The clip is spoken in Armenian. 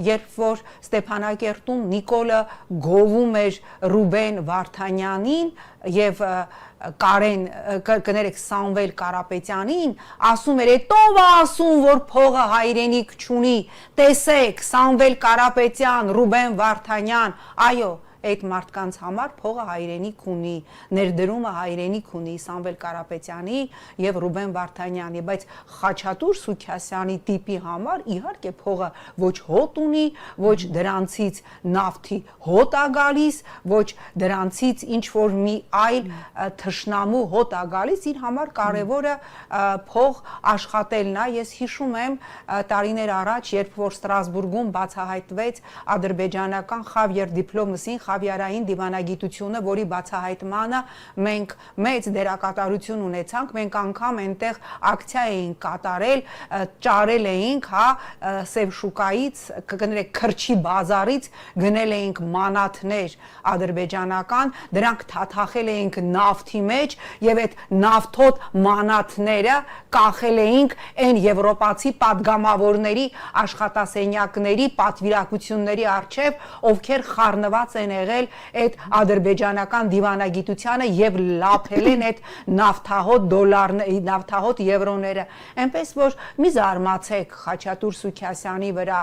Երբ որ Ստեփանակերտում Նիկոլը գովում էր Ռուբեն Վարդանյանին եւ կներեք Սամվել Կարապետյանին, ասում էր, «Էտով ասում, որ փողը հայրենիք չունի, տեսեք, Սամվել Կարապետյան, Ռուբեն Վարդանյան, այո, այդ մարդկանց համար փողը հայրենիք ունի, ներդրումը հայրենիք ունի Սամվել Կարապետյանի եւ Ռուբեն Վարդանյանի, բայց Խաչատուր Սուքիասյանի տիպի համար իհարկե փողը ոչ հոտ ունի, ոչ դրանցից նավթի հոտ ա գալիս, ոչ դրանցից ինչ որ մի այլ թշնամու հոտ ա գալիս, իր համար կարևորը փող աշխատելն է։ Ես հիշում եմ տարիներ առաջ, երբ որ Ստրասբուրգում բացահայտվեց ադրբեջանական Խավիեր դիպլոմասին խավիարային դիվանագիտությունը, որի բացահայտմանը մենք մեծ դերակատարություն ունեցանք, մենք անգամ այնտեղ ակցիա էինք կատարել, ճարել էինք, Սև շուկայից, կներեք քրչի բազարից գնել էինք մանաթներ ադրբեջանական, դրանք թաթախել էինք նավթի մեջ եւ այդ նավթոտ մանաթները կախել էինք այն եվրոպացի падգամավորների աշխատասենյակների պատվիրակությունների առջև, ովքեր խառնված են եղել այդ ադրբեջանական դիվանագիտությանը եւ լափել են այդ նավթահոտ նավթահոտ եվրոները, այնպես որ մի զարմացեք Խաչատուր Սուքիասյանի վրա